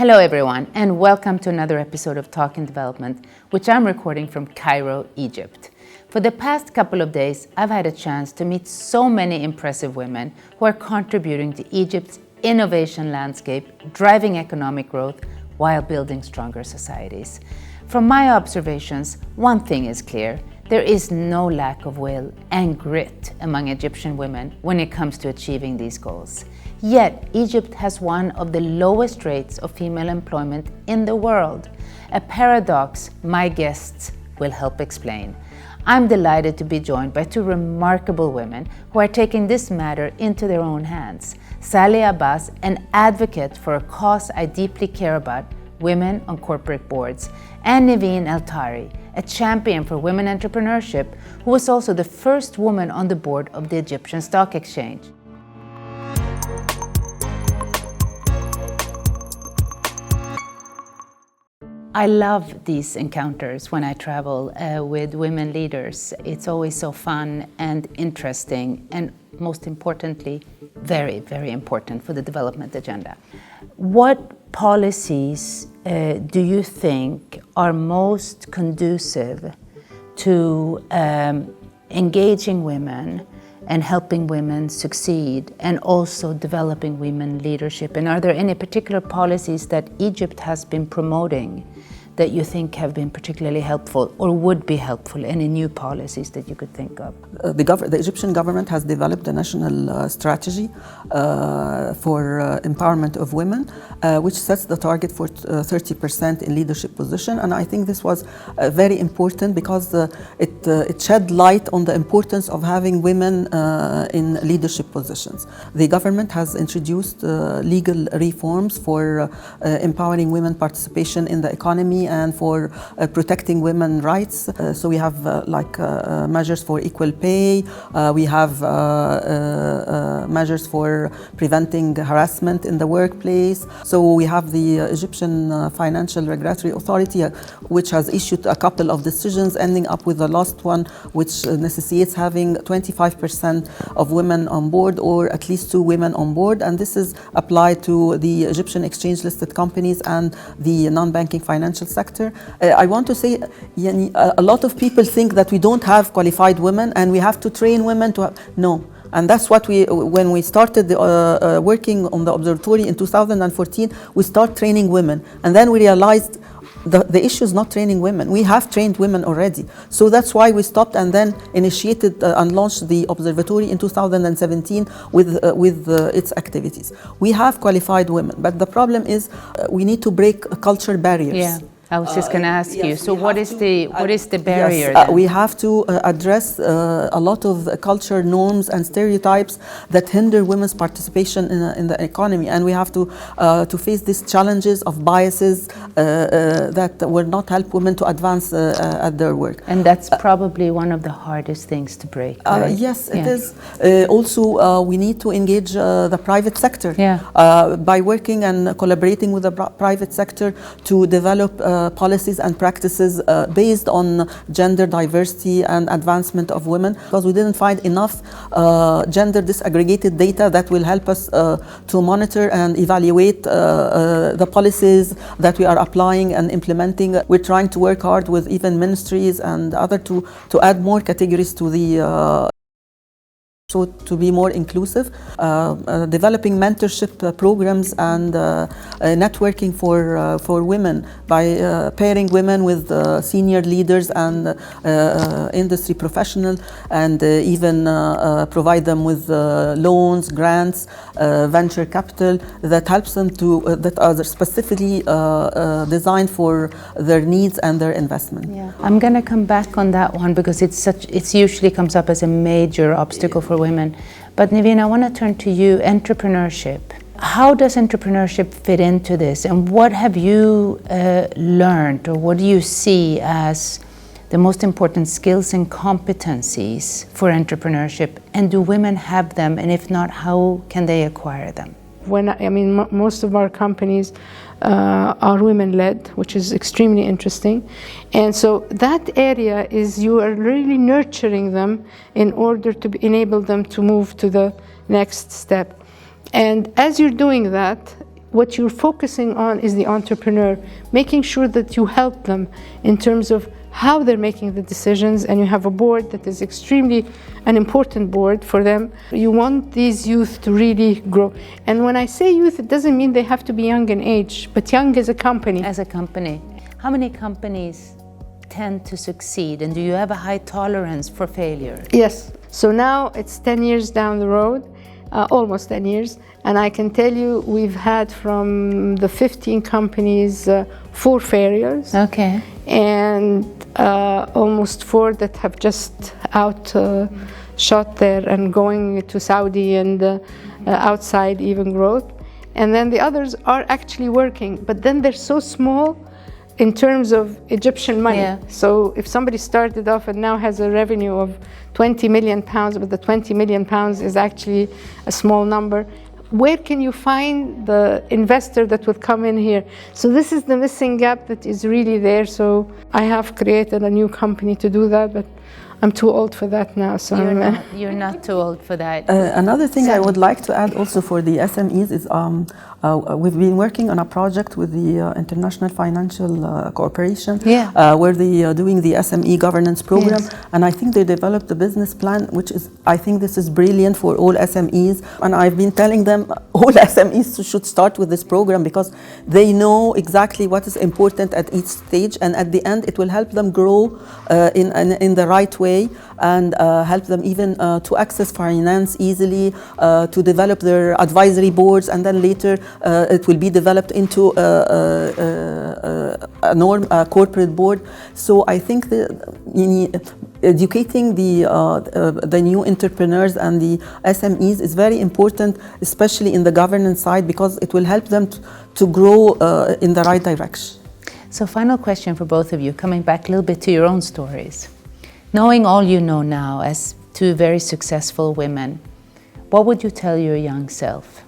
Hello everyone, and welcome to another episode of Talk in Development, which I'm recording from Cairo, Egypt. For the past couple of days, I've had a chance to meet so many impressive women who are contributing to Egypt's innovation landscape, driving economic growth while building stronger societies. From my observations, one thing is clear: there is no lack of will and grit among Egyptian women when it comes to achieving these goals. Yet, Egypt has one of the lowest rates of female employment in the world, a paradox my guests will help explain. I'm delighted to be joined by two remarkable women who are taking this matter into their own hands. Saleh Abbas, an advocate for a cause I deeply care about, women on corporate boards, and Niveen El-Tari, a champion for women entrepreneurship, who was also the first woman on the board of the Egyptian Stock Exchange. I love these encounters when I travel with women leaders. It's always so fun and interesting, and most importantly, very, very important for the development agenda. What policies do you think are most conducive to engaging women and helping women succeed, and also developing women leadership? And are there any particular policies that Egypt has been promoting that you think have been particularly helpful or would be helpful? Any new policies that you could think of? The Egyptian government has developed a national strategy for empowerment of women, which sets the target for 30% in leadership position. And I think this was very important because it shed light on the importance of having women in leadership positions. The government has introduced legal reforms for empowering women participation in the economy and for protecting women's rights. So we have measures for equal pay, we have measures for preventing harassment in the workplace. So we have the Egyptian Financial Regulatory Authority, which has issued a couple of decisions, ending up with the last one, which necessitates having 25% of women on board, or at least 2 women on board. And this is applied to the Egyptian exchange-listed companies and the non-banking financial sector. I want to say, a lot of people think that we don't have qualified women and we have to train women to no. And that's what when we started working on the observatory in 2014, we started training women. And then we realized the issue is not training women. We have trained women already. So that's why we stopped and then initiated and launched the observatory in 2017 with its activities. We have qualified women, but the problem is we need to break cultural barriers. Yeah. I was just going to ask you. So what is the barrier? Yes, we have to address a lot of cultural norms and stereotypes that hinder women's participation in the economy, and we have to face these challenges of biases that will not help women to advance at their work. And that's probably one of the hardest things to break. Right? Yes, it is. Also, we need to engage the private sector by working and collaborating with the private sector to develop policies and practices based on gender diversity and advancement of women, because we didn't find enough gender disaggregated data that will help us to monitor and evaluate the policies that we are applying and implementing. We're trying to work hard with even ministries and other to add more categories to the so to be more inclusive, developing mentorship programs and networking for women by pairing women with senior leaders and industry professionals, and even provide them with loans, grants, venture capital that helps them to that are specifically designed for their needs and their investment. Yeah. I'm going to come back on that one because it usually comes up as a major obstacle for women. But Niveen, I want to turn to you, entrepreneurship. How does entrepreneurship fit into this, and what have you learned, or what do you see as the most important skills and competencies for entrepreneurship, and do women have them, and if not, how can they acquire them? Most of our companies are women-led, which is extremely interesting. And so that area is, you are really nurturing them in order to enable them to move to the next step. And as you're doing that, what you're focusing on is the entrepreneur, making sure that you help them in terms of how they're making the decisions, and you have a board that is extremely an important board for them. You want these youth to really grow. And when I say youth, it doesn't mean they have to be young in age, but young as a company. As a company. How many companies tend to succeed, and do you have a high tolerance for failure? Yes. So now it's 10 years down the road, almost 10 years, and I can tell you we've had from the 15 companies 4 failures. Okay. And almost 4 that have just shot there and going to Saudi and outside even growth. And then the others are actually working, but then they're so small in terms of Egyptian money. Yeah. So if somebody started off and now has a revenue of 20 million pounds, but the 20 million pounds is actually a small number, where can you find the investor that would come in here? So this is the missing gap that is really there. So I have created a new company to do that, but I'm too old for that now. So You're not too old for that. Another thing I would like to add also for the SMEs is we've been working on a project with the International Financial Corporation, where they are doing the SME governance program. Yes. And I think they developed a business plan, which is, I think this is brilliant for all SMEs. And I've been telling them all SMEs should start with this program because they know exactly what is important at each stage. And at the end, it will help them grow in the right way and help them even to access finance easily, to develop their advisory boards, and then later it will be developed into a corporate board. So I think educating the new entrepreneurs and the SMEs is very important, especially in the governance side, because it will help them to grow in the right direction. So final question for both of you, coming back a little bit to your own stories. Knowing all you know now as 2 very successful women, what would you tell your young self?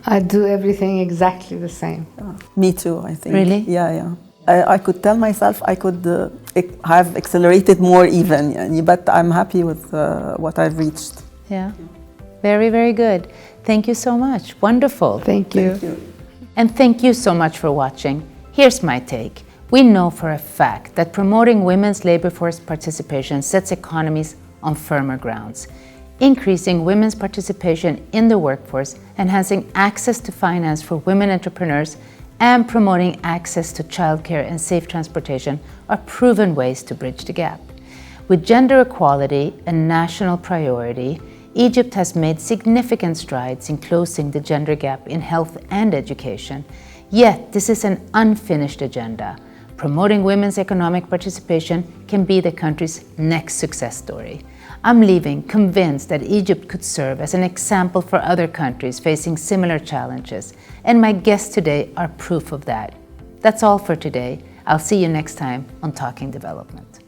I'd do everything exactly the same. Me too, I think. Really? Yeah. I could tell myself I could have accelerated more even, but I'm happy with what I've reached. Yeah. Very, very good. Thank you so much. Wonderful. Thank you. Thank you. And thank you so much for watching. Here's my take. We know for a fact that promoting women's labor force participation sets economies on firmer grounds. Increasing women's participation in the workforce, enhancing access to finance for women entrepreneurs, and promoting access to childcare and safe transportation are proven ways to bridge the gap. With gender equality a national priority, Egypt has made significant strides in closing the gender gap in health and education. Yet, this is an unfinished agenda. Promoting women's economic participation can be the country's next success story. I'm leaving convinced that Egypt could serve as an example for other countries facing similar challenges, and my guests today are proof of that. That's all for today. I'll see you next time on Talking Development.